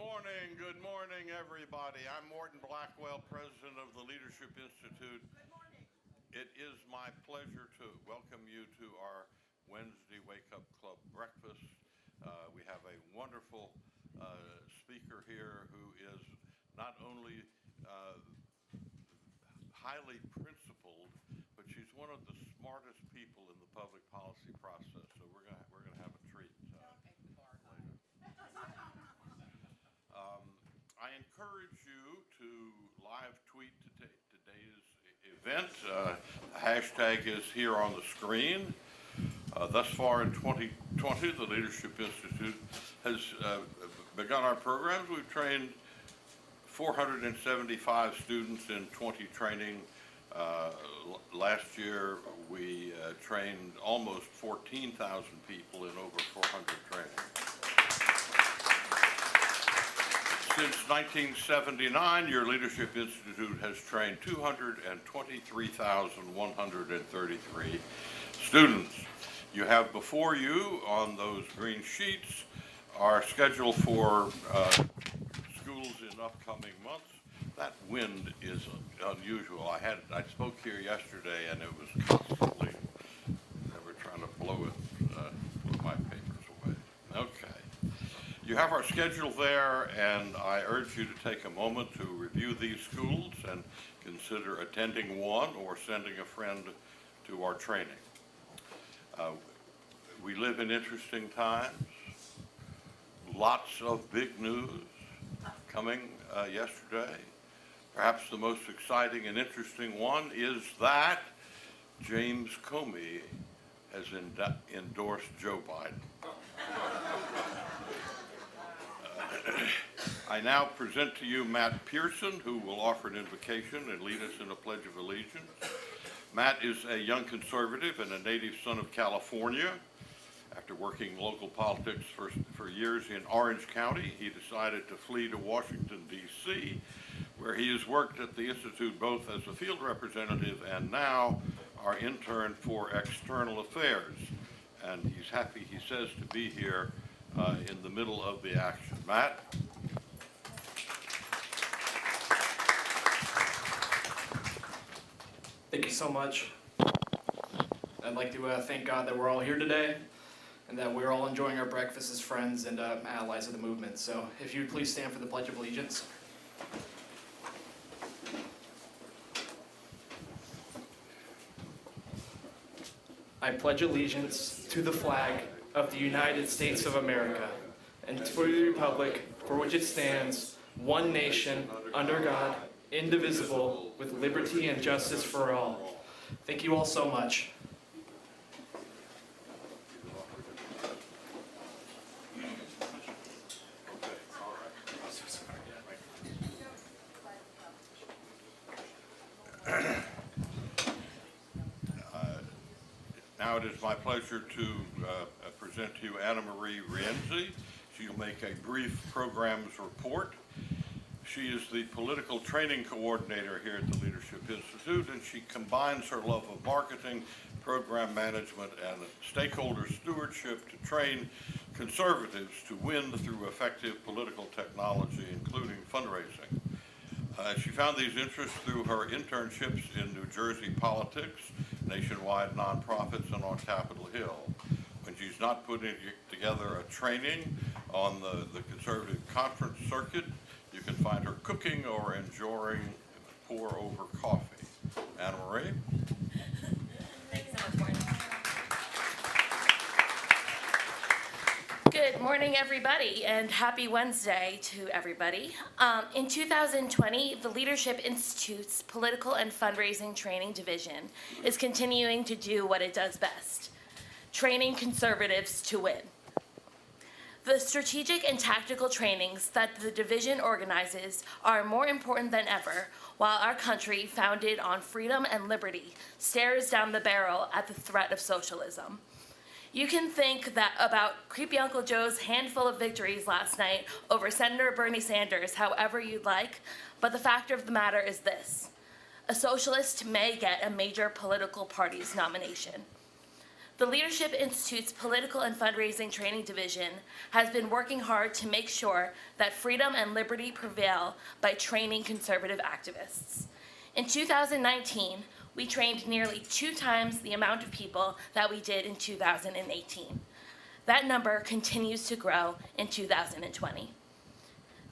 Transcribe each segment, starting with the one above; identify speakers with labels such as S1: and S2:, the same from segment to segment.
S1: Good morning, everybody. I'm Morton Blackwell, president of the Leadership Institute.
S2: Good morning.
S1: It is my pleasure to welcome you to our Wednesday Wake Up Club breakfast. We have a wonderful speaker here who is not only highly principled, but she's one of the smartest people in the public policy process. So we're gonna have a treat. I encourage you to live tweet today's event. The hashtag is here on the screen. Thus far in 2020, the Leadership Institute has begun our programs. We've trained 475 students in 20 training. Last year, we trained almost 14,000 people in over 400 trainings. Since 1979, your Leadership Institute has trained 223,133 students. You have before you on those green sheets our schedule for schools in upcoming months. That wind is unusual. I spoke here yesterday and it was constantly, they were trying to blow my papers away. Okay. You have our schedule there, and I urge you to take a moment to review these schools and consider attending one or sending a friend to our training. We live in interesting times. Lots of big news coming yesterday. Perhaps the most exciting and interesting one is that James Comey has endorsed Joe Biden. I now present to you Matt Pearson, who will offer an invocation and lead us in a Pledge of Allegiance. Matt is a young conservative and a native son of California. After working local politics for years in Orange County, he decided to flee to Washington, D.C., where he has worked at the Institute both as a field representative and now our intern for external affairs. And he's happy, he says, to be here in the middle of the action. Matt?
S3: Thank you so much. I'd like to thank God that we're all here today and that we're all enjoying our breakfast as friends and allies of the movement. So if you would please stand for the Pledge of Allegiance. I pledge allegiance to the flag of the United States of America and to the republic for which it stands, one nation, under God, indivisible, with liberty and justice for all. Thank you all so much.
S1: Now it is my pleasure to present to you Anna Marie Rienzi. She'll make a brief programs report. She is the political training coordinator here at the Leadership Institute, and she combines her love of marketing, program management, and stakeholder stewardship to train conservatives to win through effective political technology, including fundraising. She found these interests through her internships in New Jersey politics, nationwide nonprofits, and on Capitol Hill. When she's not putting together a training on the conservative conference circuit, you can find her cooking or enjoying pour over coffee. Anna Marie?
S4: Thanks so much, Morton. Good morning, everybody, and happy Wednesday to everybody. In 2020, the Leadership Institute's Political and Fundraising Training Division is continuing to do what it does best, training conservatives to win. The strategic and tactical trainings that the division organizes are more important than ever, while our country, founded on freedom and liberty, stares down the barrel at the threat of socialism. You can think that about creepy Uncle Joe's handful of victories last night over Senator Bernie Sanders however you'd like, but the fact of the matter is this: a socialist may get a major political party's nomination. The Leadership Institute's Political and Fundraising Training Division has been working hard to make sure that freedom and liberty prevail by training conservative activists. In 2019, we trained nearly 2 times the amount of people that we did in 2018. That number continues to grow in 2020.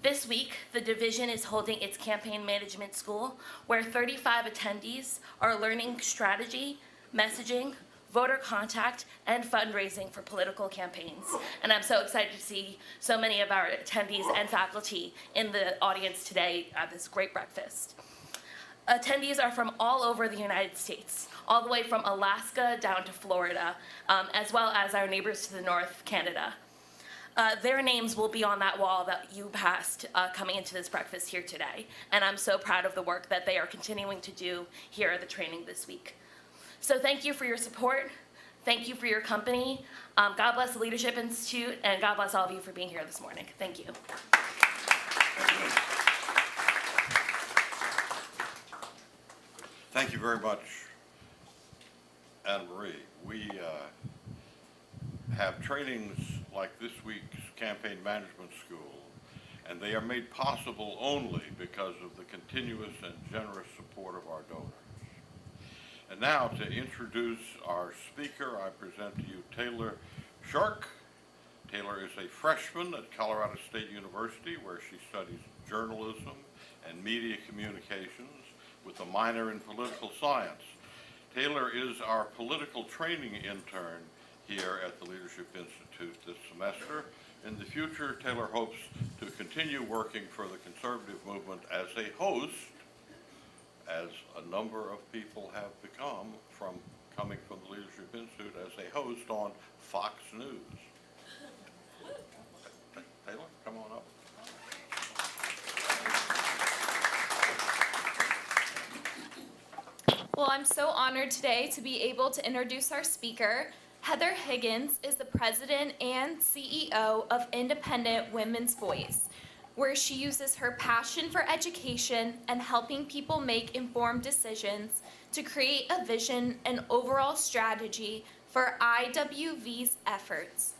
S4: This week, the division is holding its campaign management school, where 35 attendees are learning strategy, messaging, voter contact, and fundraising for political campaigns. And I'm so excited to see so many of our attendees and faculty in the audience today at this great breakfast. Attendees are from all over the United States, all the way from Alaska down to Florida, as well as our neighbors to the north, Canada. Their names will be on that wall that you passed coming into this breakfast here today. And I'm so proud of the work that they are continuing to do here at the training this week. So thank you for your support. Thank you for your company. God bless the Leadership Institute, and God bless all of you for being here this morning. Thank you.
S1: Thank you very much, Anna Marie. We have trainings like this week's Campaign Management School, and they are made possible only because of the continuous and generous support of our donors. And now to introduce our speaker, I present to you Taylor Shark. Taylor is a freshman at Colorado State University, where she studies journalism and media communications with a minor in political science. Taylor is our political training intern here at the Leadership Institute this semester. In the future, Taylor hopes to continue working for the conservative movement as a host, as a number of people have become from coming from the Leadership Institute, as a host on Fox News. Taylor, come on up.
S2: Well, I'm so honored today to be able to introduce our speaker. Heather Higgins is the president and CEO of Independent Women's Voice, where she uses her passion for education and helping people make informed decisions to create a vision and overall strategy for IWV's efforts.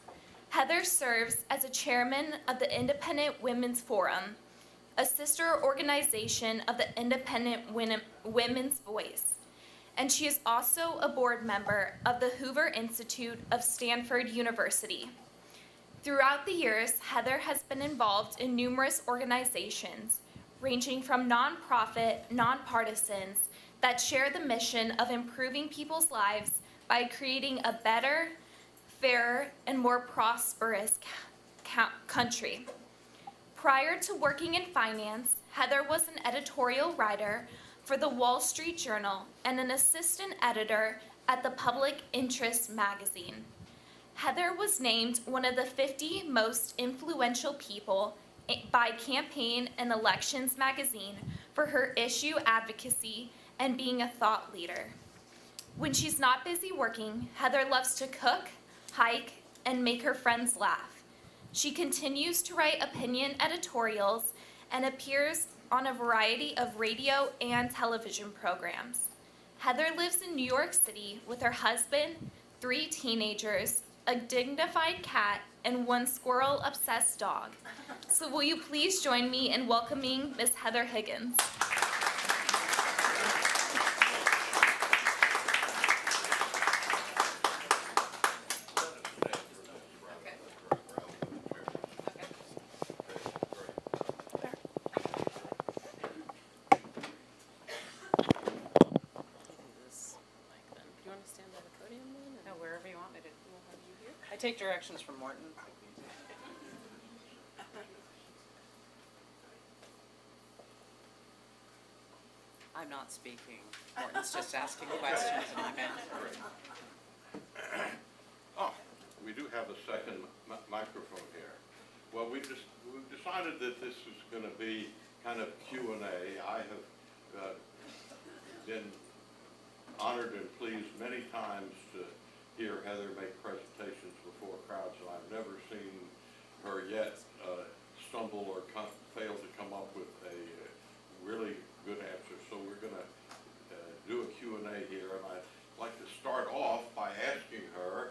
S2: Heather serves as a chairman of the Independent Women's Forum, a sister organization of the Independent Women's Voice. And she is also a board member of the Hoover Institute of Stanford University. Throughout the years, Heather has been involved in numerous organizations, ranging from nonprofit, nonpartisans, that share the mission of improving people's lives by creating a better, fairer, and more prosperous country. Prior to working in finance, Heather was an editorial writer for the Wall Street Journal and an assistant editor at the Public Interest magazine. Heather was named one of the 50 most influential people by Campaign and Elections magazine for her issue advocacy and being a thought leader. When she's not busy working, Heather loves to cook, hike, and make her friends laugh. She continues to write opinion editorials and appears on a variety of radio and television programs. Heather lives in New York City with her husband, 3 teenagers, a dignified cat, and 1 squirrel-obsessed dog. So will you please join me in welcoming Ms. Heather Higgins.
S5: I take directions from Morton. I'm not speaking. Morton's just asking questions and I'm answering.
S1: Oh, we do have a second microphone here. Well, we've decided that this is going to be kind of Q&A. I have been honored and pleased many times to hear Heather make presentations before crowds, and I've never seen her yet stumble or fail to come up with a really good answer. So we're going to do a Q&A here, and I'd like to start off by asking her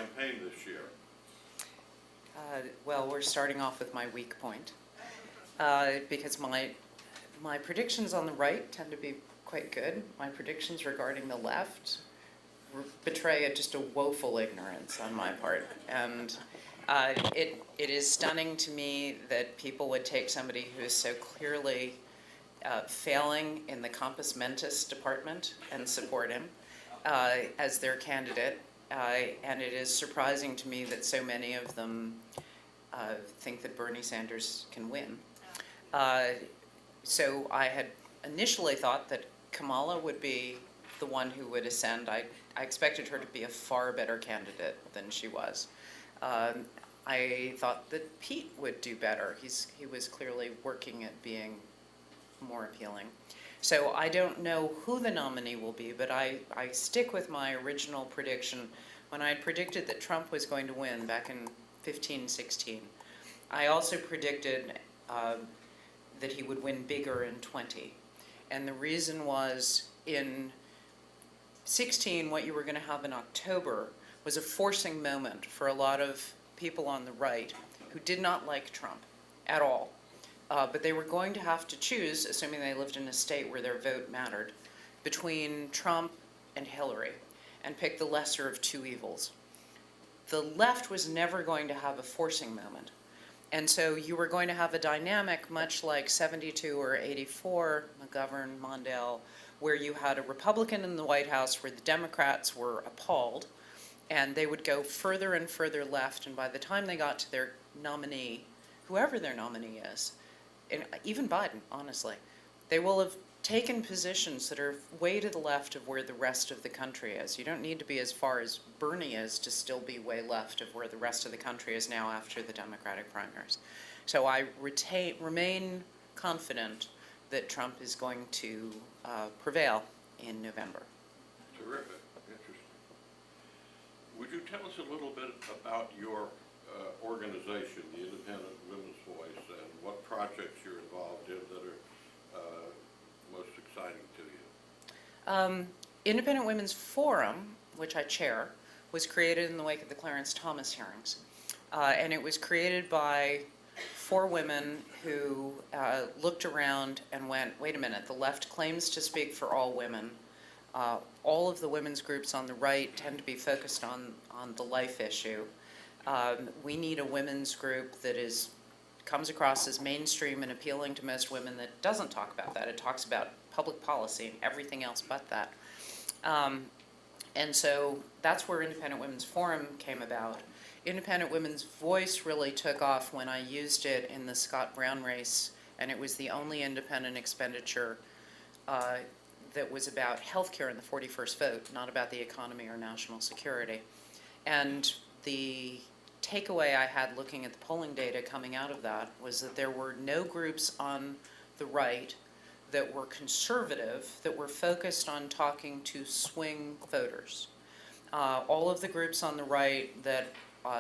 S1: campaign this year?
S5: Well, we're starting off with my weak point, because my predictions on the right tend to be quite good. My predictions regarding the left betray just a woeful ignorance on my part. And it is stunning to me that people would take somebody who is so clearly failing in the compos mentis department and support him as their candidate. And it is surprising to me that so many of them think that Bernie Sanders can win. So I had initially thought that Kamala would be the one who would ascend. I expected her to be a far better candidate than she was. I thought that Pete would do better. He was clearly working at being more appealing. So I don't know who the nominee will be, but I stick with my original prediction when I predicted that Trump was going to win back in 15-16. I also predicted that he would win bigger in 20. And the reason was, in 16, what you were going to have in October was a forcing moment for a lot of people on the right who did not like Trump at all. But they were going to have to choose, assuming they lived in a state where their vote mattered, between Trump and Hillary, and pick the lesser of two evils. The left was never going to have a forcing moment. And so you were going to have a dynamic much like 72 or 84, McGovern, Mondale, where you had a Republican in the White House where the Democrats were appalled, and they would go further and further left, and by the time they got to their nominee, whoever their nominee is, and even Biden, honestly, they will have taken positions that are way to the left of where the rest of the country is. You don't need to be as far as Bernie is to still be way left of where the rest of the country is now after the Democratic primaries. So I remain confident that Trump is going to prevail in November.
S1: Terrific. Interesting. Would you tell us a little bit about your organization, the Independent Women's Voice, and what projects you're involved in that are most exciting to you?
S5: Independent Women's Forum, which I chair, was created in the wake of the Clarence Thomas hearings. And it was created by 4 women who looked around and went, wait a minute, the left claims to speak for all women. All of the women's groups on the right tend to be focused on the life issue. We need a women's group that comes across as mainstream and appealing to most women that doesn't talk about that. It talks about public policy and everything else but that. And so that's where Independent Women's Forum came about. Independent Women's Voice really took off when I used it in the Scott Brown race, and it was the only independent expenditure that was about healthcare in the 41st vote, not about the economy or national security. And the takeaway I had looking at the polling data coming out of that was that there were no groups on the right that were conservative that were focused on talking to swing voters. All of the groups on the right that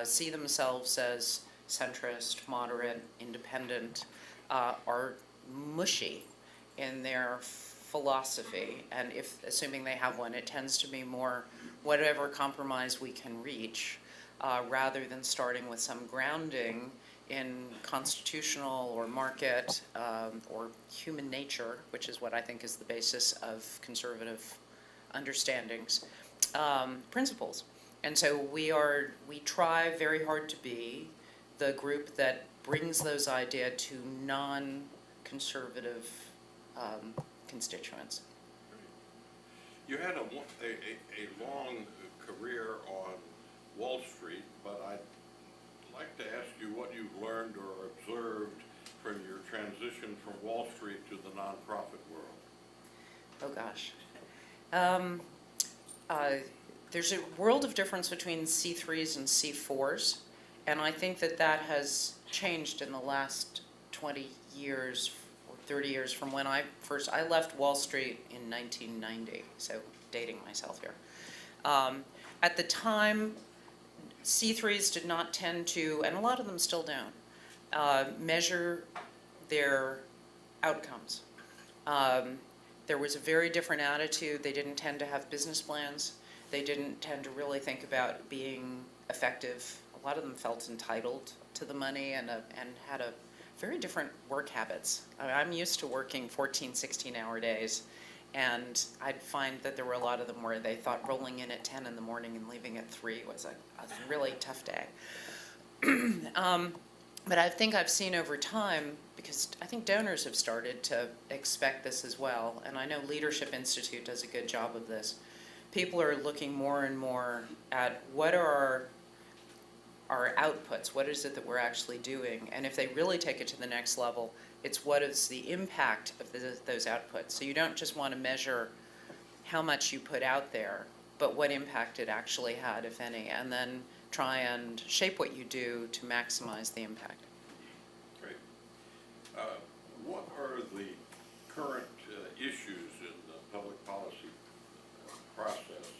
S5: see themselves as centrist, moderate, independent, are mushy in their philosophy, and assuming they have one, it tends to be more whatever compromise we can reach, rather than starting with some grounding in constitutional or market or human nature, which is what I think is the basis of conservative understandings, principles. And so we try very hard to be the group that brings those ideas to non-conservative constituents.
S1: You had a long career on Wall Street, but I'd like to ask you what you've learned or observed from your transition from Wall Street to the nonprofit world.
S5: Oh gosh. There's a world of difference between C3s and C4s, and I think that has changed in the last 20 years or 30 years from when I left Wall Street in 1990, so dating myself here. At the time, C3s did not tend to, and a lot of them still don't, measure their outcomes. There was a very different attitude. They didn't tend to have business plans. They didn't tend to really think about being effective. A lot of them felt entitled to the money and had a very different work habits. I mean, I'm used to working 14, 16-hour days, and I'd find that there were a lot of them where they thought rolling in at 10 in the morning and leaving at 3 was a really tough day. But I think I've seen over time, because I think donors have started to expect this as well, and I know Leadership Institute does a good job of this. People are looking more and more at what are our outputs, what is it that we're actually doing, and if they really take it to the next level, it's what is the impact of those outputs. So you don't just want to measure how much you put out there, but what impact it actually had, if any, and then try and shape what you do to maximize the impact.
S1: Great. What are the current issues in the public policy process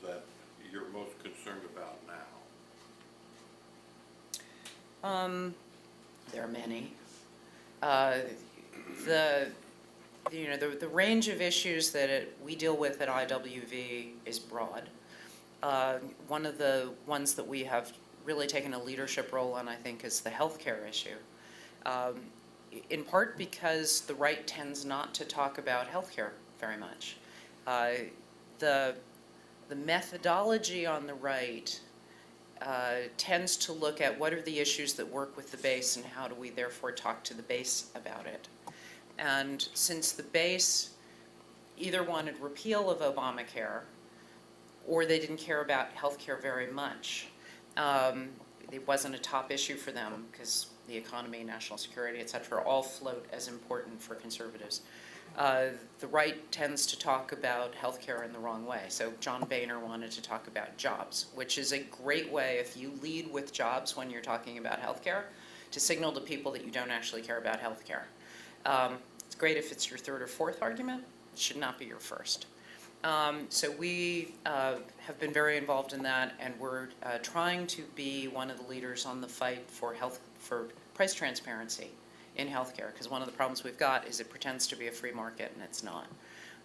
S1: that you're most concerned about now?
S5: There are many. The range of issues that we deal with at IWV is broad. One of the ones that we have really taken a leadership role on, I think, is the healthcare issue. In part because the right tends not to talk about healthcare very much. The methodology on the right tends to look at what are the issues that work with the base and how do we therefore talk to the base about it. And since the base either wanted repeal of Obamacare or they didn't care about healthcare very much, it wasn't a top issue for them because the economy, national security, et cetera, all float as important for conservatives. The right tends to talk about healthcare in the wrong way. So John Boehner wanted to talk about jobs, which is a great way, if you lead with jobs when you're talking about healthcare, to signal to people that you don't actually care about healthcare. It's great if it's your third or fourth argument. It should not be your first. So we have been very involved in that, and we're trying to be one of the leaders on the fight for price transparency in healthcare, because one of the problems we've got is it pretends to be a free market and it's not.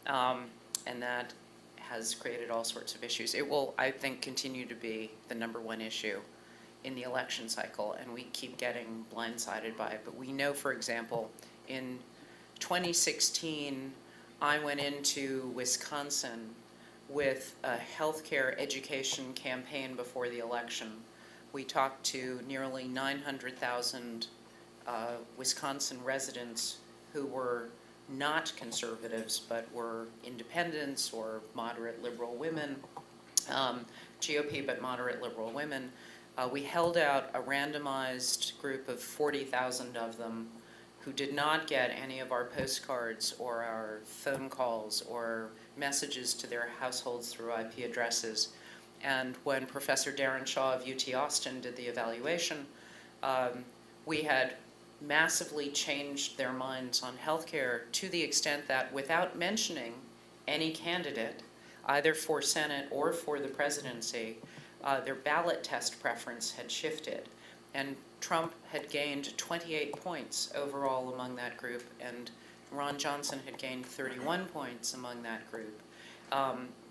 S5: And that has created all sorts of issues. It will, I think, continue to be the #1 issue in the election cycle, and we keep getting blindsided by it. But we know, for example, in 2016, I went into Wisconsin with a healthcare education campaign before the election. We talked to nearly 900,000 Wisconsin residents who were not conservatives but were independents or moderate liberal women, GOP but moderate liberal women. We held out a randomized group of 40,000 of them who did not get any of our postcards or our phone calls or messages to their households through IP addresses. And when Professor Darren Shaw of UT Austin did the evaluation, we had massively changed their minds on healthcare to the extent that without mentioning any candidate, either for Senate or for the presidency, their ballot test preference had shifted. And Trump had gained 28 points overall among that group, and Ron Johnson had gained 31 points among that group,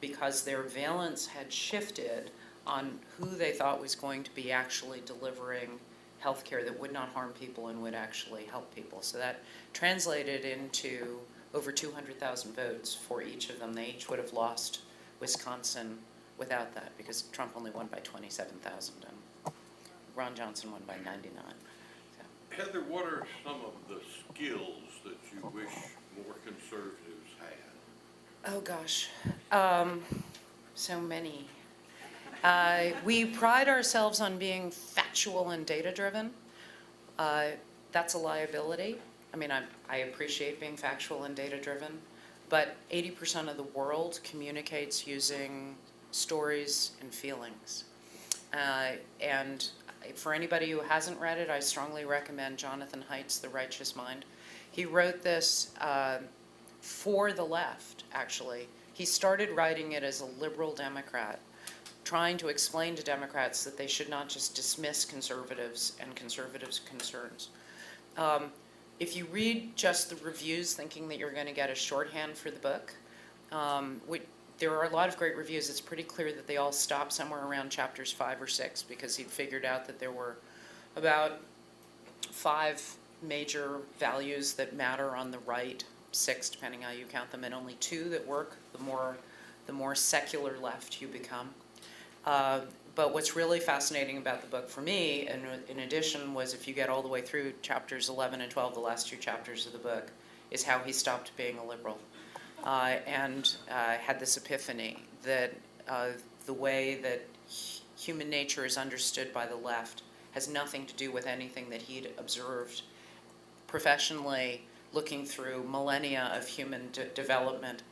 S5: because their valence had shifted on who they thought was going to be actually delivering healthcare that would not harm people and would actually help people. So that translated into over 200,000 votes for each of them. They each would have lost Wisconsin without that, because Trump only won by 27,000 and Ron Johnson won by 99. So.
S1: Heather, what are some of the skills that you wish more conservatives had?
S5: Oh gosh, so many. We pride ourselves on being factual and data-driven. That's a liability. I mean, I appreciate being factual and data-driven, but 80% of the world communicates using stories and feelings. And for anybody who hasn't read it, I strongly recommend Jonathan Haidt's The Righteous Mind. He wrote this for the left, actually. He started writing it as a liberal Democrat, trying to explain to Democrats that they should not just dismiss conservatives and conservatives' concerns. If you read just the reviews thinking that you're going to get a shorthand for the book, there are a lot of great reviews. It's pretty clear that they all stop somewhere around chapters 5 or 6 because he'd figured out that there were about 5 major values that matter on the right, 6 depending how you count them, and only 2 that work the more secular left you become. But what's really fascinating about the book for me, and in addition, was if you get all the way through chapters 11 and 12, the last 2 chapters of the book, is how he stopped being a liberal and had this epiphany that the way that human nature is understood by the left has nothing to do with anything that he'd observed professionally looking through millennia of human development,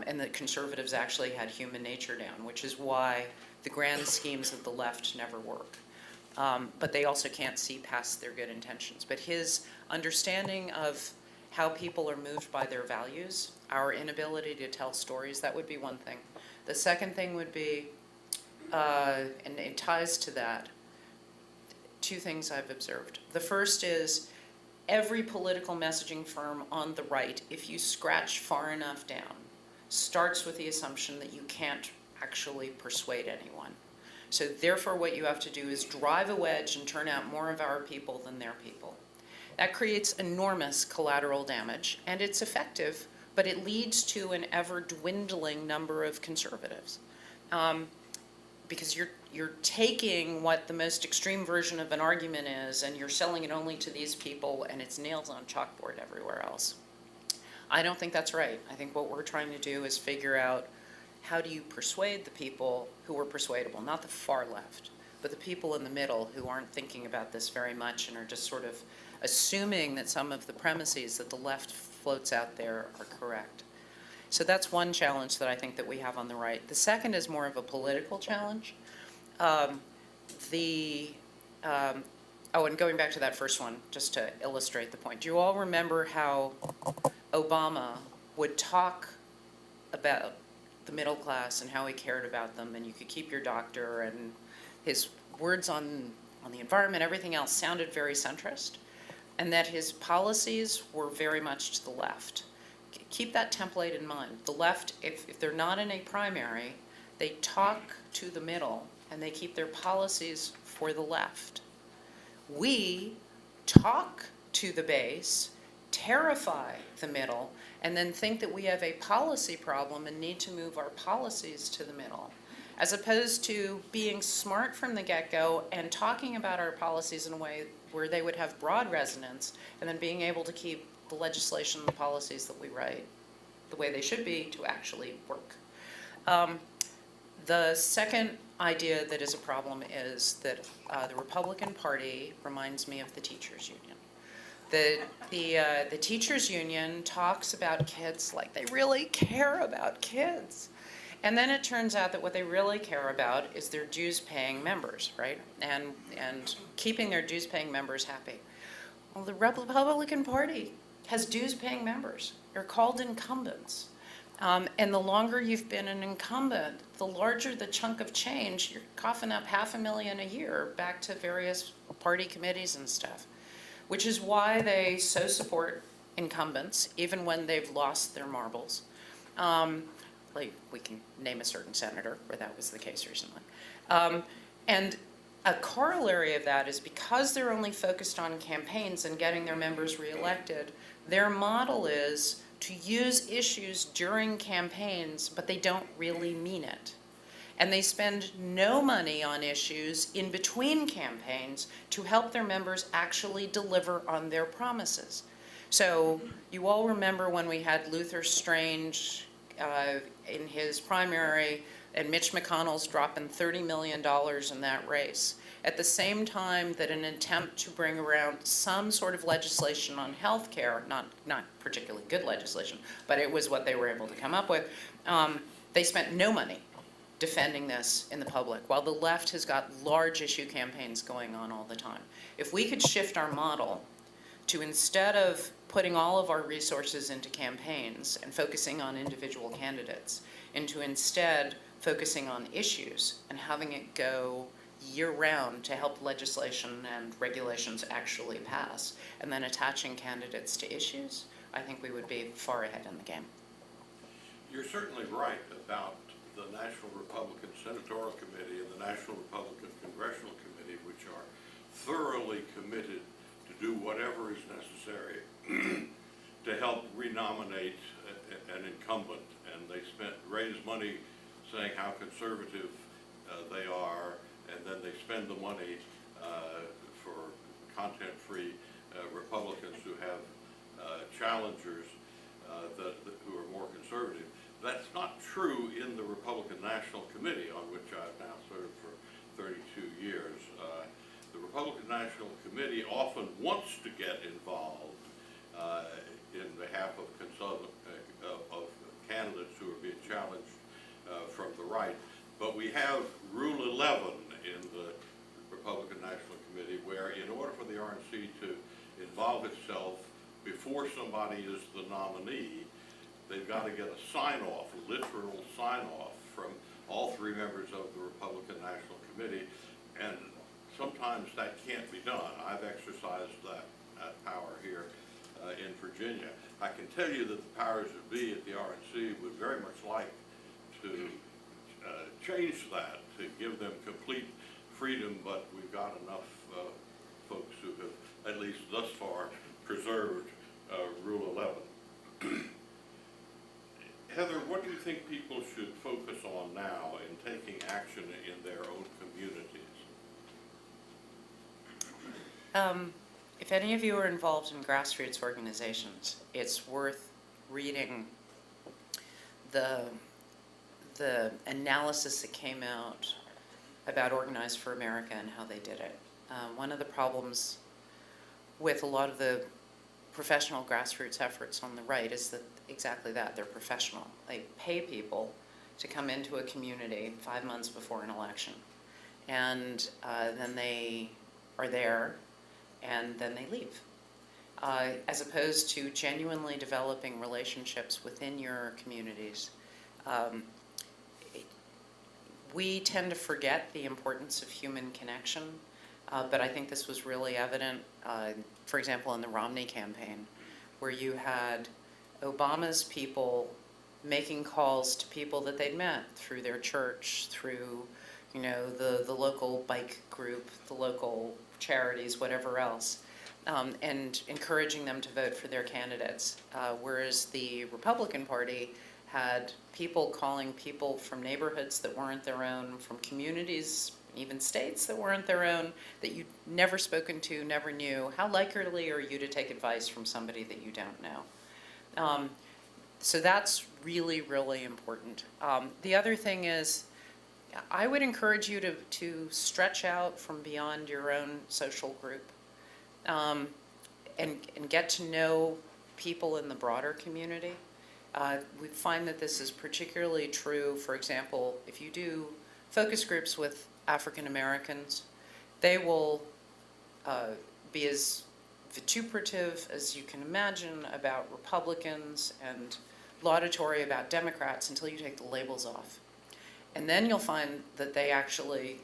S5: and that conservatives actually had human nature down, which is why the grand schemes of the left never work. But they also can't see past their good intentions. But his understanding of how people are moved by their values, our inability to tell stories, that would be one thing. The second thing would be, and it ties to that, 2 things I've observed. The first is every political messaging firm on the right, if you scratch far enough down, starts with the assumption that you can't actually persuade anyone. So therefore what you have to do is drive a wedge and turn out more of our people than their people. That creates enormous collateral damage, and it's effective, but it leads to an ever-dwindling number of conservatives. Because you're taking what the most extreme version of an argument is, and you're selling it only to these people, and it's nails on chalkboard everywhere else. I don't think that's right. I think what we're trying to do is figure out how do you persuade the people who are persuadable, not the far left, but the people in the middle who aren't thinking about this very much and are just sort of assuming that some of the premises that the left floats out there are correct. So that's one challenge that I think that we have on the right. The second is more of a political challenge. Oh, and going back to that first one, just to illustrate the point, do you all remember how Obama would talk about the middle class and how he cared about them, and you could keep your doctor, and his words on the environment, everything else sounded very centrist, and that his policies were very much to the left. Keep that template in mind. The left, if they're not in a primary, they talk to the middle, and they keep their policies for the left. We talk to the base, terrify the middle, and then think that we have a policy problem and need to move our policies to the middle, as opposed to being smart from the get-go and talking about our policies in a way where they would have broad resonance, and then being able to keep the legislation and the policies that we write the way they should be to actually work. The second idea that is a problem is that the Republican Party reminds me of the teachers' union. The teachers' union talks about kids like they really care about kids. And then it turns out that what they really care about is their dues-paying members, right? And keeping their dues-paying members happy. Well, the Republican Party has dues-paying members. They're called incumbents. And the longer you've been an incumbent, the larger the chunk of change. You're coughing up $500,000 a year back to various party committees and stuff, which is why they so support incumbents, even when they've lost their marbles. Like, we can name a certain senator where that was the case recently. And a corollary of that is because they're only focused on campaigns and getting their members reelected, their model is to use issues during campaigns, but they don't really mean it. And they spend no money on issues in between campaigns to help their members actually deliver on their promises. So you all remember when we had Luther Strange in his primary, and Mitch McConnell's dropping $30 million in that race. At the same time that an attempt to bring around some sort of legislation on health care, not particularly good legislation, but it was what they were able to come up with, they spent no money defending this in the public, while the left has got large issue campaigns going on all the time. If we could shift our model to, instead of putting all of our resources into campaigns and focusing on individual candidates, into instead focusing on issues and having it go year-round to help legislation and regulations actually pass, and then attaching candidates to issues, I think we would be far ahead in the game.
S1: You're certainly right about the National Republican Senatorial Committee and the National Republican Congressional Committee, which are thoroughly committed to do whatever is necessary to help renominate an incumbent. And they raised money saying how conservative they are, and then they spend the money for content-free Republicans who have challengers who are more conservative. That's not true in the Republican National Committee, on which I've now served for 32 years. The Republican National Committee often wants to get involved in behalf of candidates who are being challenged from the right. But we have Rule 11 in the Republican National Committee, where in order for the RNC to involve itself before somebody is the nominee, they've got to get a sign-off, a literal sign-off from all three members of the Republican National Committee, and sometimes that can't be done. I've exercised that power here in Virginia. I can tell you that the powers that be at the RNC would very much like to change that, to give them complete freedom, but we've got enough folks who have, at least thus far, preserved Rule 11. Heather, what do you think people should focus on now in taking action in their own communities?
S5: If any of you are involved in grassroots organizations, it's worth reading the analysis that came out about Organize for America and how they did it. One of the problems with a lot of the professional grassroots efforts on the right is that exactly that, they're professional. They pay people to come into a community 5 months before an election, and then they are there and then they leave. As opposed to genuinely developing relationships within your communities. We tend to forget the importance of human connection, but I think this was really evident, for example, in the Romney campaign, where you had Obama's people making calls to people that they'd met through their church, through, you know, the local bike group, the local charities, whatever else, and encouraging them to vote for their candidates. Whereas the Republican Party had people calling people from neighborhoods that weren't their own, from communities, even states that weren't their own, that you'd never spoken to, never knew. How likely are you to take advice from somebody that you don't know? So that's really, really important. The other thing is, I would encourage you to stretch out from beyond your own social group and get to know people in the broader community. We find that this is particularly true, for example, if you do focus groups with African Americans, they will be as vituperative as you can imagine about Republicans and laudatory about Democrats until you take the labels off. And then you'll find that they actually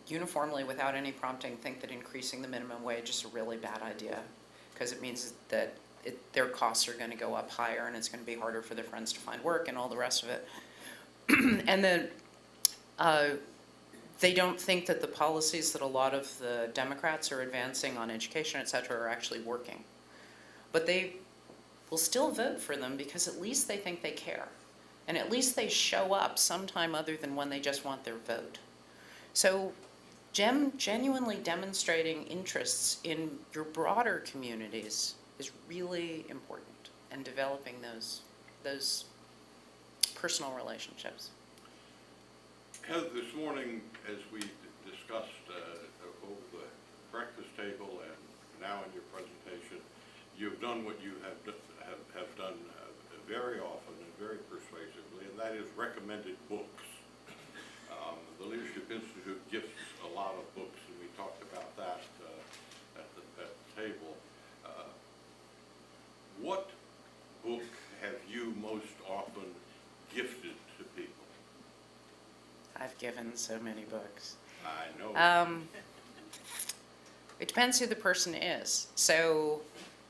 S5: uniformly, without any prompting, think that increasing the minimum wage is a really bad idea, because it means that their costs are going to go up higher and it's going to be harder for their friends to find work and all the rest of it. And then they don't think that the policies that a lot of the Democrats are advancing on education, et cetera, are actually working. But they will still vote for them because at least they think they care. And at least they show up sometime other than when they just want their vote. So genuinely demonstrating interests in your broader communities is really important, and developing those personal relationships.
S1: Heather, this morning, as we discussed over the breakfast table and now in your presentation, you've done what you have done very often and very persuasively, and that is recommended books. The Leadership Institute gives a lot of books, and we talked about that at the table. What book have you most often gifted to people?
S5: I've given so many books.
S1: I know.
S5: It depends who the person is. So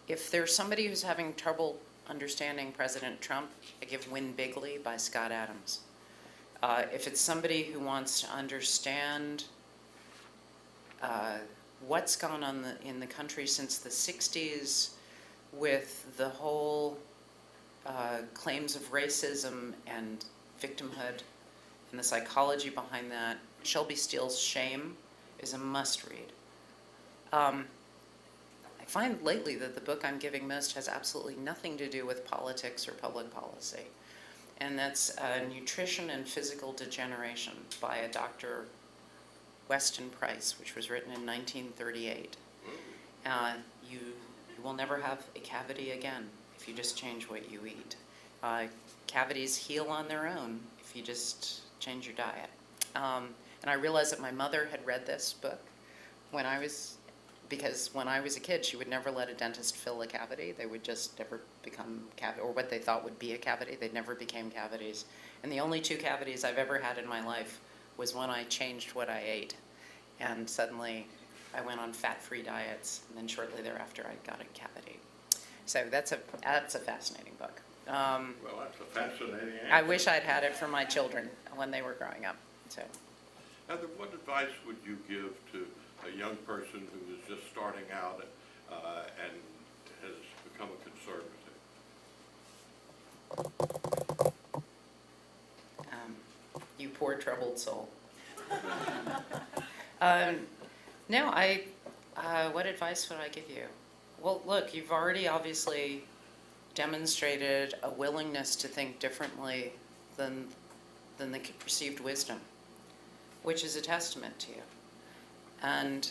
S5: if there's somebody who's having trouble understanding President Trump, I give Win Bigly by Scott Adams. If it's somebody who wants to understand what's gone on in the country since the 60s with the whole claims of racism and victimhood and the psychology behind that, Shelby Steele's Shame is a must-read. I find lately that the book I'm giving most has absolutely nothing to do with politics or public policy, and that's Nutrition and Physical Degeneration by a Dr. Weston Price, which was written in 1938. You will never have a cavity again if you just change what you eat. Cavities heal on their own if you just change your diet. And I realized that my mother had read this book because when I was a kid, she would never let a dentist fill a cavity. They would just never become or what they thought would be a cavity. They never became cavities. And the only 2 cavities I've ever had in my life was when I changed what I ate. And suddenly I went on fat-free diets, and then shortly thereafter I got a cavity. So that's a fascinating book.
S1: Well, that's a fascinating answer.
S5: I wish I'd had it for my children when they were growing up. So,
S1: Heather, what advice would you give to a young person who is just starting out and has become a conservative?
S5: You poor troubled soul. No, what advice would I give you? Well, look, you've already obviously demonstrated a willingness to think differently than the perceived wisdom, which is a testament to you. And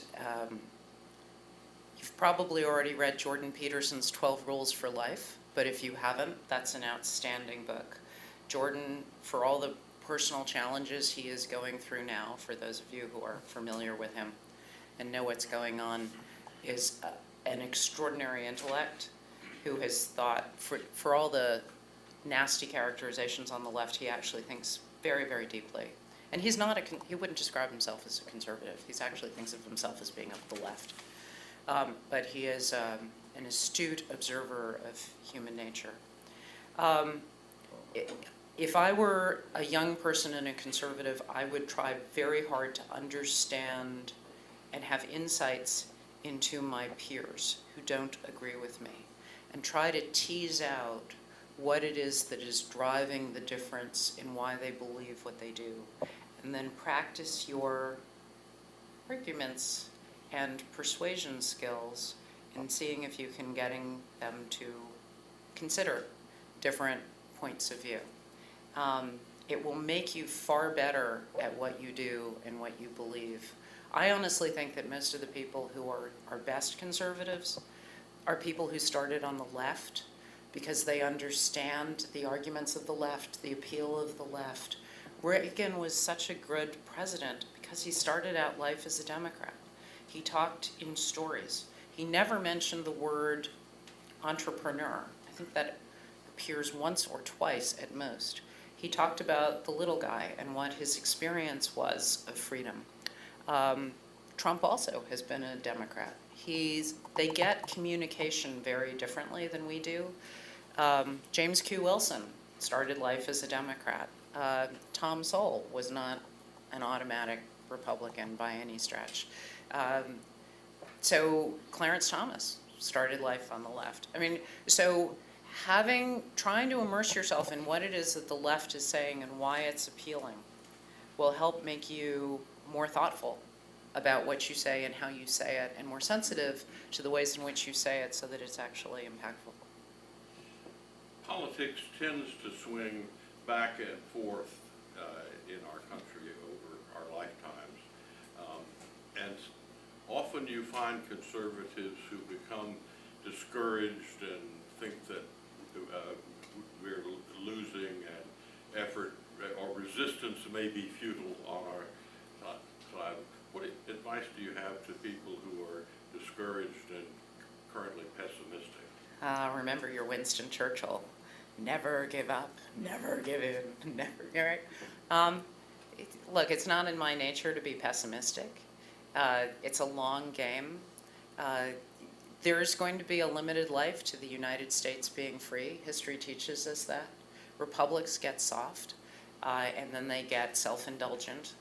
S5: you've probably already read Jordan Peterson's 12 Rules for Life, but if you haven't, that's an outstanding book. Jordan, for all the personal challenges he is going through now, for those of you who are familiar with him and know what's going on, is an extraordinary intellect who has thought, for all the nasty characterizations on the left, he actually thinks very, very deeply. And he's not he wouldn't describe himself as a conservative. He actually thinks of himself as being of the left. But he is an astute observer of human nature. If I were a young person and a conservative, I would try very hard to understand and have insights into my peers who don't agree with me, and try to tease out what it is that is driving the difference in why they believe what they do, and then practice your arguments and persuasion skills in seeing if you can getting them to consider different points of view. It will make you far better at what you do and what you believe. I honestly think that most of the people who are best conservatives are people who started on the left because they understand the arguments of the left, the appeal of the left. Reagan was such a good president because he started out life as a Democrat. He talked in stories. He never mentioned the word entrepreneur. I think that appears once or twice at most. He talked about the little guy and what his experience was of freedom. Trump also has been a Democrat. They get communication very differently than we do. James Q. Wilson started life as a Democrat. Tom Sowell was not an automatic Republican by any stretch. So Clarence Thomas started life on the left. I mean, so trying to immerse yourself in what it is that the left is saying and why it's appealing will help make you more thoughtful about what you say and how you say it, and more sensitive to the ways in which you say it so that it's actually impactful.
S1: Politics tends to swing back and forth in our country over our lifetimes. And often you find conservatives who become discouraged and think that we're losing and effort or resistance may be futile on our side. What advice do you have to people who are discouraged and currently pessimistic?
S5: Remember your Winston Churchill. Never give up, never give in, never, right? Look, it's not in my nature to be pessimistic. It's a long game. There's going to be a limited life to the United States being free. History teaches us that. Republics get soft. and then they get self-indulgent.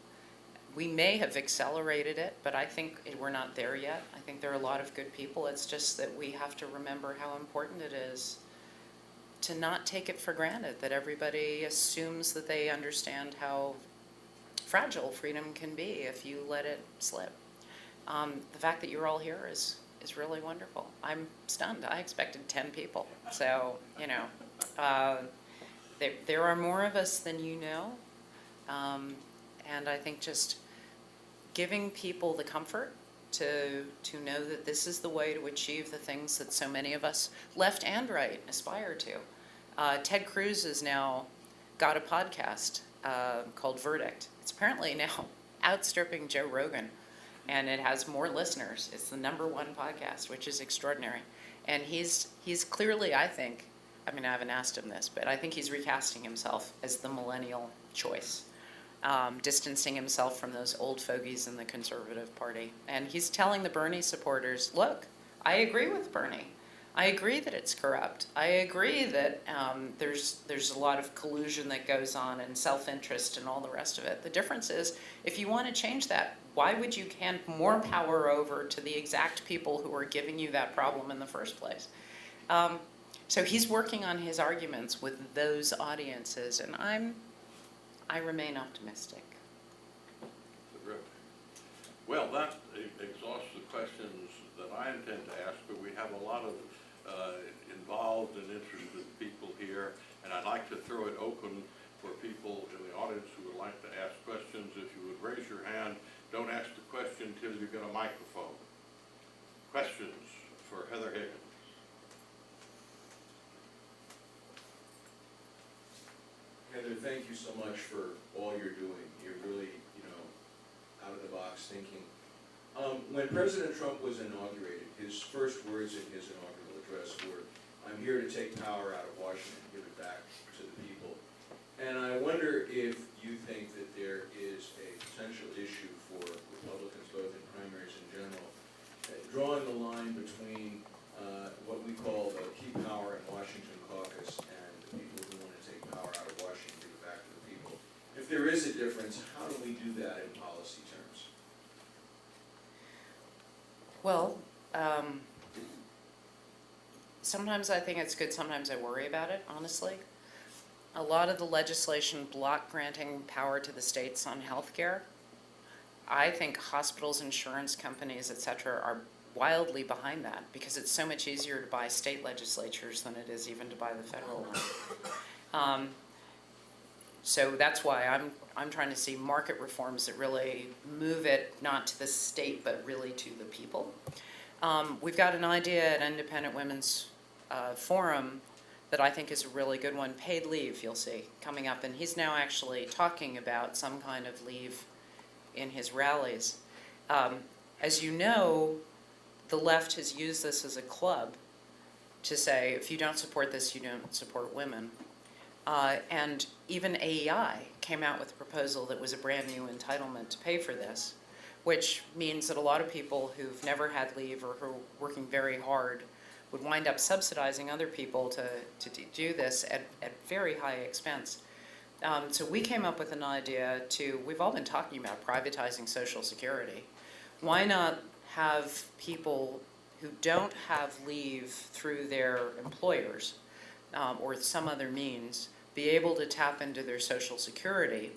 S5: We may have accelerated it, but I think we're not there yet. I think there are a lot of good people. It's just that we have to remember how important it is to not take it for granted, that everybody assumes that they understand how fragile freedom can be if you let it slip. The fact that you're all here is really wonderful. I'm stunned. I expected 10 people. So, you know, there are more of us than you know. And I think just giving people the comfort to know that this is the way to achieve the things that so many of us, left and right, aspire to. Ted Cruz has now got a podcast called Verdict. It's apparently now outstripping Joe Rogan, and it has more listeners. It's the #1 podcast, which is extraordinary. And he's clearly, I think, I mean, I haven't asked him this, but I think he's recasting himself as the millennial choice. Distancing himself from those old fogies in the Conservative Party. And he's telling the Bernie supporters, look, I agree with Bernie. I agree that it's corrupt. I agree that there's a lot of collusion that goes on and self-interest and all the rest of it. The difference is, if you want to change that, why would you hand more power over to the exact people who are giving you that problem in the first place? So he's working on his arguments with those audiences, and I remain optimistic.
S1: Terrific. Well, that exhausts the questions that I intend to ask, but we have a lot of involved and interested people here, and I'd like to throw it open for people in the audience who would like to ask questions. If you would raise your hand, don't ask the question till you get a microphone. Questions for Heather Higgins?
S6: Heather, thank you so much for all you're doing. You're really, out of the box thinking. When President Trump was inaugurated, his first words in his inaugural address were, "I'm here to take power out of Washington, give it back to the people." And I wonder if you think that there is a potential issue for Republicans, both in primaries and general, drawing the line between what we call the Keep Power in Washington caucus and the people who want to take power out of Washington, give it back to the people. If there is a difference, how do we do that in policy terms?
S5: Well, sometimes I think it's good, sometimes I worry about it, honestly. A lot of the legislation block granting power to the states on health care. I think hospitals, insurance companies, et cetera, are wildly behind that because it's so much easier to buy state legislatures than it is even to buy the federal one. So that's why I'm trying to see market reforms that really move it not to the state but really to the people. We've got an idea at Independent Women's Forum that I think is a really good one, paid leave, you'll see, coming up. And he's now actually talking about some kind of leave in his rallies. As you know, the left has used this as a club to say, if you don't support this, you don't support women. And even AEI came out with a proposal that was a brand new entitlement to pay for this, which means that a lot of people who've never had leave or who are working very hard would wind up subsidizing other people to do this at very high expense. So we came up with an idea we've all been talking about privatizing Social Security. Why not have people who don't have leave through their employers or some other means be able to tap into their Social Security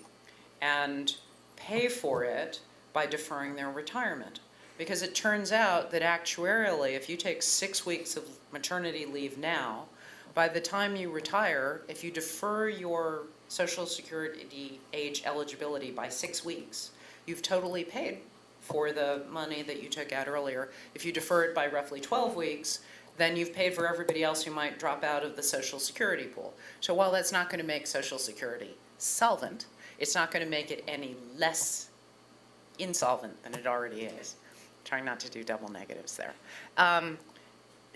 S5: and pay for it by deferring their retirement? Because it turns out that actuarially, if you take 6 weeks of maternity leave now, by the time you retire, if you defer your Social Security age eligibility by 6 weeks, you've totally paid for the money that you took out earlier. If you defer it by roughly 12 weeks, then you've paid for everybody else who might drop out of the Social Security pool. So while that's not going to make Social Security solvent, it's not going to make it any less insolvent than it already is. Trying not to do double negatives there.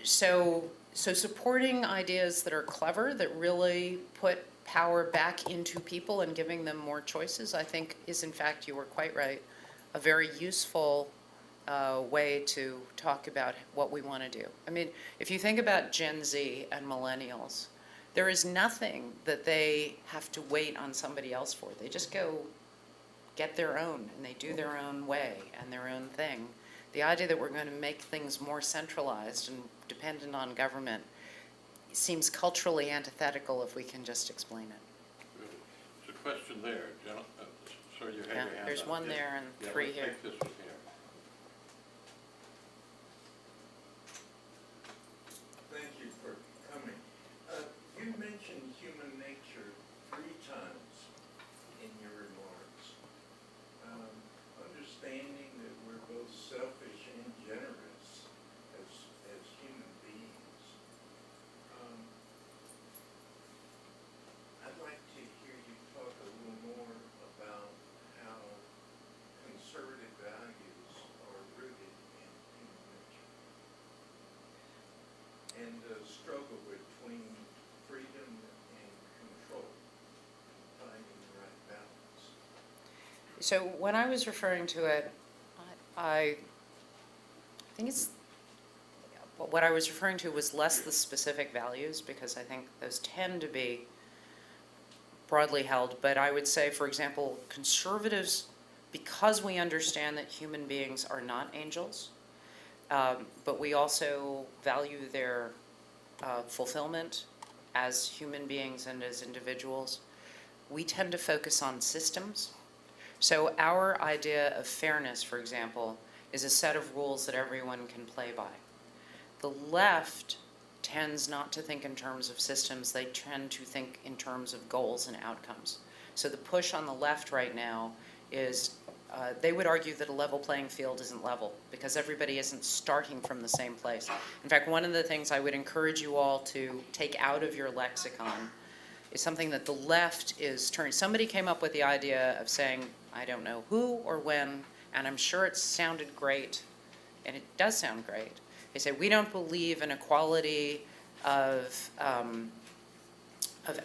S5: So supporting ideas that are clever, that really put power back into people and giving them more choices, I think is, in fact, you were quite right, a very useful way to talk about what we want to do. I mean, if you think about Gen Z and millennials, There is nothing that they have to wait on somebody else for. They just go get their own, and they do their own way and their own thing. The idea that we're going to make things more centralized and dependent on government seems culturally antithetical if we can just explain it.
S1: Good. There's a question there. Sir, you have
S5: Yeah,
S1: your hand
S5: there's
S1: up.
S5: one
S1: Yeah.
S5: there and
S1: Yeah,
S5: three
S1: let's
S5: here.
S1: take this one here.
S7: Thank you for coming. You mentioned human nature 3 times in your remarks. Understanding that we're both selfish and generous as human beings. I'd like to hear you talk a little more about how conservative values are rooted in human nature and the struggle between freedom and control, finding the right balance.
S5: So when I was referring to it, I think it's, what I was referring to was less the specific values, because I think those tend to be broadly held. But I would say, for example, conservatives, because we understand that human beings are not angels, but we also value their fulfillment as human beings and as individuals, we tend to focus on systems. So our idea of fairness, for example, is a set of rules that everyone can play by. The left tends not to think in terms of systems. They tend to think in terms of goals and outcomes. So the push on the left right now is, they would argue that a level playing field isn't level because everybody isn't starting from the same place. In fact, one of the things I would encourage you all to take out of your lexicon is something that the left is turning. Somebody came up with the idea of saying, I don't know who or when, and I'm sure it sounded great, and it does sound great. They say, we don't believe in equality of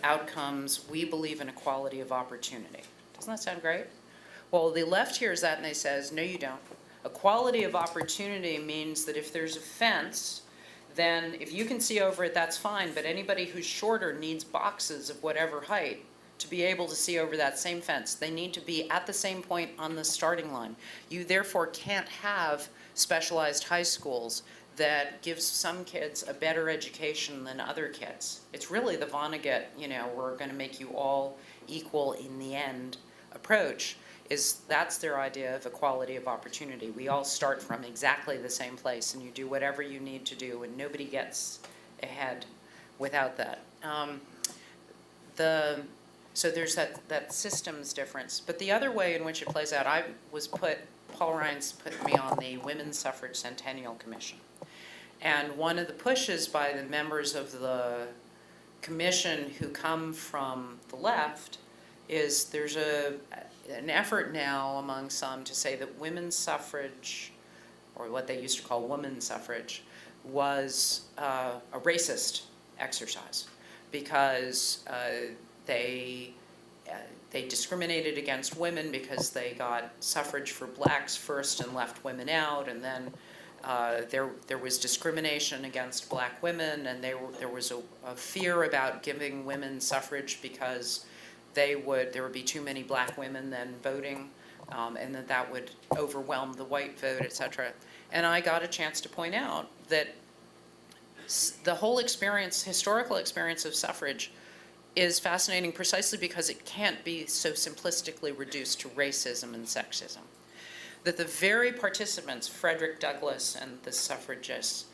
S5: outcomes, we believe in equality of opportunity. Doesn't that sound great? Well, the left hears that and they says, no you don't. Equality of opportunity means that if there's a fence, then if you can see over it, that's fine, but anybody who's shorter needs boxes of whatever height to be able to see over that same fence. They need to be at the same point on the starting line. You therefore can't have specialized high schools that gives some kids a better education than other kids. It's really the Vonnegut, we're going to make you all equal in the end approach. That's their idea of equality of opportunity. We all start from exactly the same place and you do whatever you need to do and nobody gets ahead without that. So there's that systems difference. But the other way in which it plays out, Paul Ryan's put me on the Women's Suffrage Centennial Commission. And one of the pushes by the members of the commission who come from the left is there's an effort now among some to say that women's suffrage, or what they used to call women's suffrage, was a racist exercise because they discriminated against women because they got suffrage for blacks first and left women out, and then there was discrimination against black women, and there was a fear about giving women suffrage because there would be too many black women then voting, and that would overwhelm the white vote, etc. And I got a chance to point out that the whole historical experience of suffrage is fascinating precisely because it can't be so simplistically reduced to racism and sexism. That the very participants, Frederick Douglass and the suffragists,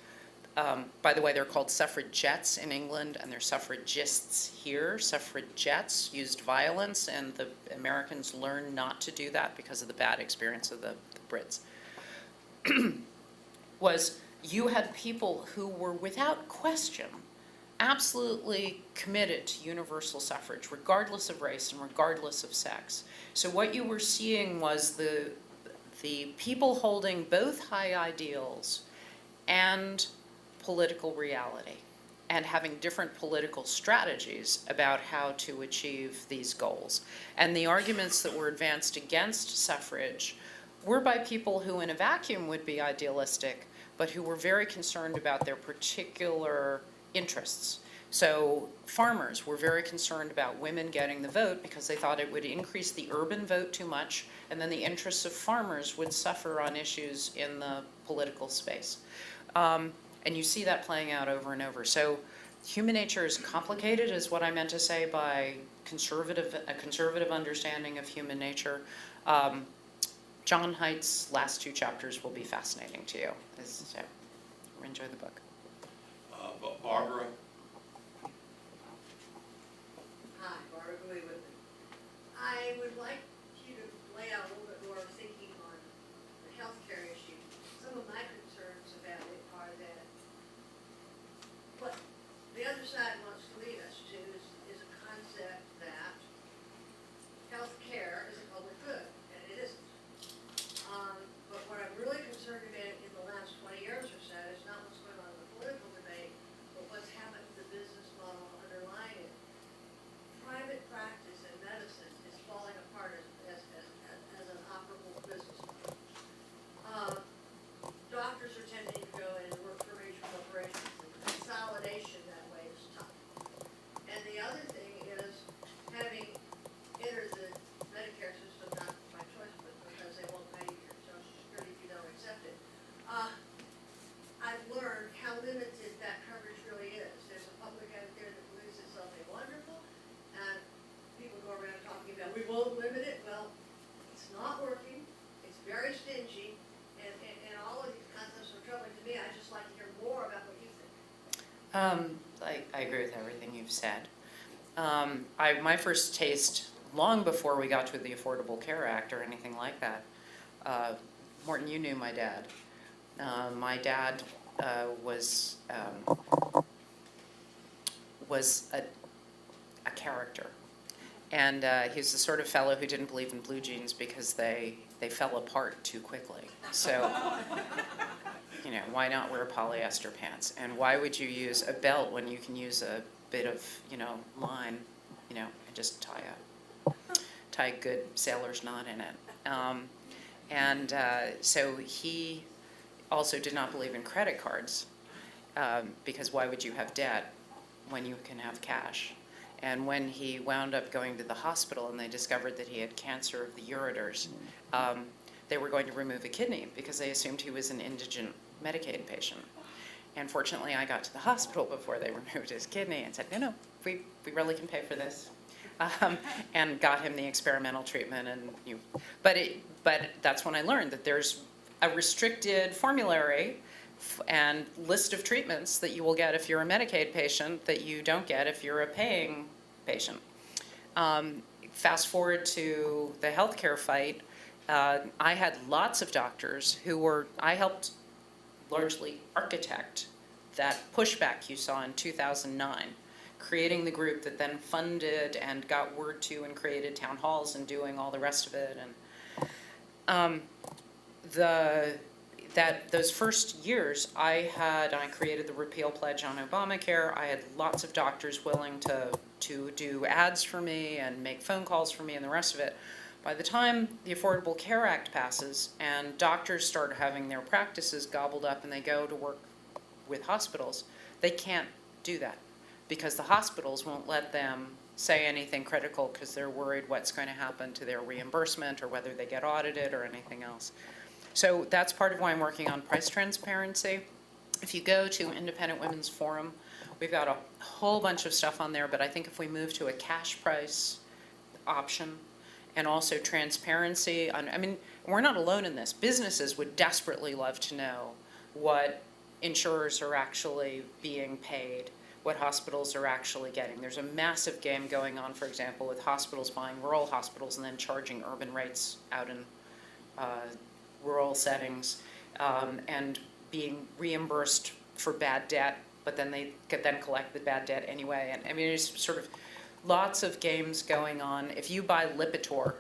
S5: by the way, they're called suffragettes in England and they're suffragists here. Suffragettes used violence and the Americans learned not to do that because of the bad experience of the Brits. You had people who were without question absolutely committed to universal suffrage, regardless of race and regardless of sex. So what you were seeing was the people holding both high ideals and political reality, and having different political strategies about how to achieve these goals. And the arguments that were advanced against suffrage were by people who in a vacuum would be idealistic, but who were very concerned about their particular interests. So farmers were very concerned about women getting the vote because they thought it would increase the urban vote too much, and then the interests of farmers would suffer on issues in the political space. And you see that playing out over and over. So human nature is complicated, is what I meant to say by a conservative understanding of human nature. John Haidt's last 2 chapters will be fascinating to you. So enjoy the book.
S1: Barbara?
S8: Hi, Barbara Goulet with me. I would like you to lay out a little bit more thinking on the healthcare issue. Some of my concerns about it are that what the other side wants to lead us to is a concept that healthcare is a public good, and it isn't. But what I'm really concerned about in the last 20 years or so is not what's going on in the political debate, but what's happened to the business model underlying it. Private practice in medicine is falling apart as an operable business model. Doctors are tending to go in and work for major corporations. Consolidation that way is tough. And the other thing is having entered the Medicare system, not by choice, but because they won't pay your Social Security if you don't accept it. I've learned how limited that coverage really is. There's a public out there that believes it's something wonderful, and people go around talking about, we won't limit it. Well, it's not working, it's very stingy, and all of these concepts are troubling to me. I'd just like to hear more about what you think.
S5: I agree with everything you've said. My first taste, long before we got to the Affordable Care Act or anything like that, Morton, you knew my dad. My dad was a character. And he was the sort of fellow who didn't believe in blue jeans because they fell apart too quickly. So, you know, why not wear polyester pants? And why would you use a belt when you can use a bit of, line, and just tie a good sailor's knot in it. So he also did not believe in credit cards because why would you have debt when you can have cash? And when he wound up going to the hospital and they discovered that he had cancer of the ureters, they were going to remove a kidney because they assumed he was an indigent Medicaid patient. And fortunately, I got to the hospital before they removed his kidney and said, no, we really can pay for this. And got him the experimental treatment. But that's when I learned that there's a restricted formulary and list of treatments that you will get if you're a Medicaid patient that you don't get if you're a paying patient. Fast forward to the healthcare fight, I had lots of doctors I helped largely architect that pushback you saw in 2009, creating the group that then funded and got word to and created town halls and doing all the rest of it. And those first years, I created the repeal pledge on Obamacare. I had lots of doctors willing to do ads for me and make phone calls for me and the rest of it. By the time the Affordable Care Act passes and doctors start having their practices gobbled up and they go to work with hospitals, they can't do that because the hospitals won't let them say anything critical because they're worried what's going to happen to their reimbursement or whether they get audited or anything else. So that's part of why I'm working on price transparency. If you go to Independent Women's Forum, we've got a whole bunch of stuff on there, but I think if we move to a cash price option and also transparency, we're not alone in this. Businesses would desperately love to know what insurers are actually being paid, what hospitals are actually getting. There's a massive game going on, for example, with hospitals buying rural hospitals and then charging urban rates out in rural settings and being reimbursed for bad debt, but then they could then collect the bad debt anyway. And there's sort of lots of games going on. If you buy Lipitor,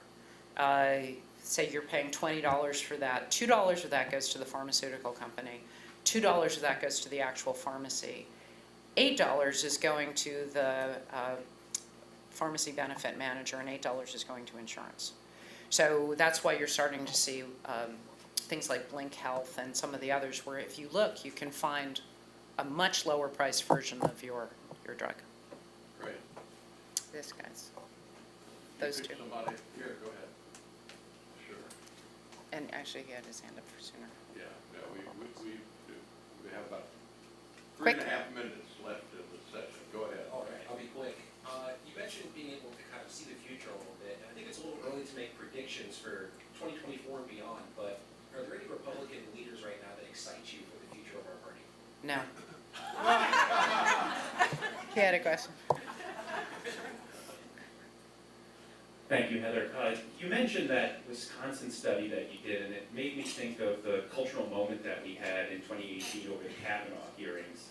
S5: say you're paying $20 for that, $2 of that goes to the pharmaceutical company, $2 of that goes to the actual pharmacy, $8 is going to the pharmacy benefit manager, and $8 is going to insurance. So that's why you're starting to see things like Blink Health and some of the others where if you look, you can find a much lower price version of your your drug.
S6: Right.
S5: This guy's, those two.
S1: Somebody, here, go ahead. Sure.
S5: And actually, he had his hand up for sooner.
S1: Yeah, we have about
S5: Quick.
S1: 3.5 minutes left in the session. Go ahead.
S9: All right, I'll be quick. You mentioned being able to kind of see the future a little bit, and I think it's a little early to make predictions for 2024 and beyond, but are there any Republican leaders right now that excite you for the future of our party?
S5: No. He had a question.
S10: Thank you, Heather. You mentioned that Wisconsin study that you did, and it made me think of the cultural moment that we had in 2018 over the Kavanaugh hearings.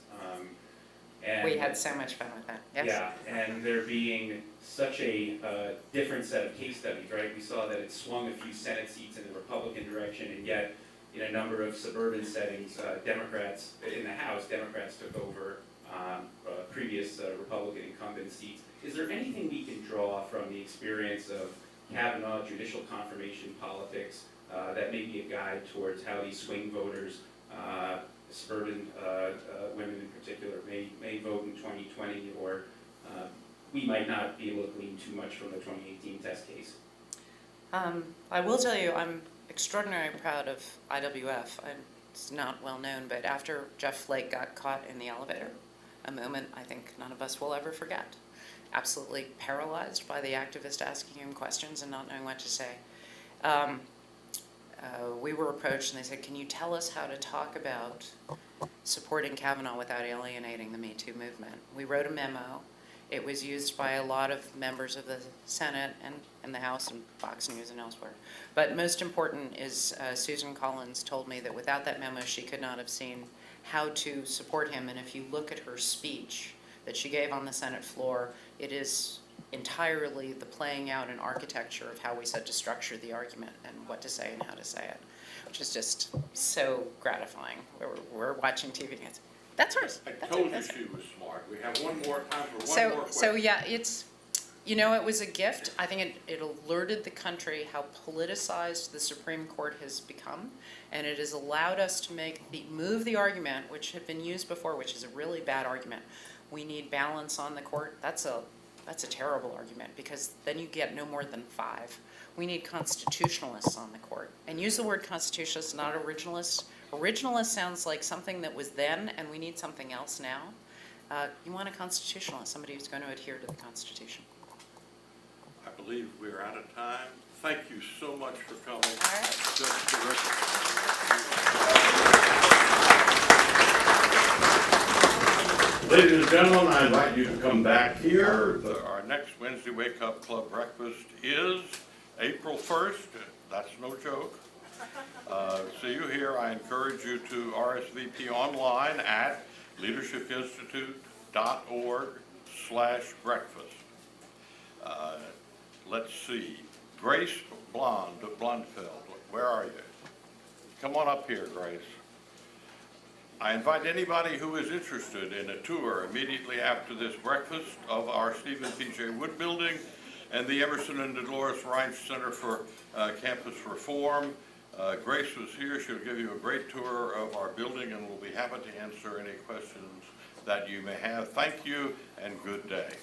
S10: And
S5: We had so much fun with that, yes?
S10: Yeah, and there being such a different set of case studies, right? We saw that it swung a few Senate seats in the Republican direction, and yet in a number of suburban settings, Democrats, in the House, Democrats took over previous Republican incumbent seats. Is there anything we can draw from the experience of Kavanaugh, judicial confirmation politics, that may be a guide towards how these swing voters, suburban women in particular, may vote in 2020, or we might not be able to glean too much from the 2018 test case?
S5: I will tell you, I'm extraordinarily proud of IWF. It's not well known, but after Jeff Flake got caught in the elevator, a moment I think none of us will ever forget. Absolutely paralyzed by the activist asking him questions and not knowing what to say. We were approached and they said, can you tell us how to talk about supporting Kavanaugh without alienating the Me Too movement? We wrote a memo. It was used by a lot of members of the Senate and the House and Fox News and elsewhere. But most important is Susan Collins told me that without that memo, she could not have seen how to support him. And if you look at her speech that she gave on the Senate floor, it is entirely the playing out and architecture of how we said to structure the argument and what to say and how to say it, which is just so gratifying. We're watching TV and it's, that's hers.
S1: I told you she was smart. We have one more time for one more question.
S5: So yeah, it's, you know, it was a gift. I think it alerted the country how politicized the Supreme Court has become, and it has allowed us to move the argument, which had been used before, which is a really bad argument. We need balance on the court. That's a terrible argument, because then you get no more than 5. We need constitutionalists on the court. And use the word constitutionalist, not originalist. Originalist sounds like something that was then, and we need something else now. You want a constitutionalist, somebody who's going to adhere to the Constitution.
S1: I believe we're out of time. Thank you so much for coming.
S5: All right.
S1: Just terrific. Ladies and gentlemen, I invite you to come back here. Our next Wednesday Wake Up Club breakfast is April 1st. That's no joke. See you here. I encourage you to RSVP online at leadershipinstitute.org/breakfast. Let's see. Grace Blondfeld, where are you? Come on up here, Grace. I invite anybody who is interested in a tour immediately after this breakfast of our Stephen P.J. Wood Building and the Emerson and Dolores Reinsch Center for Campus Reform. Grace was here. She'll give you a great tour of our building, and we'll be happy to answer any questions that you may have. Thank you and good day.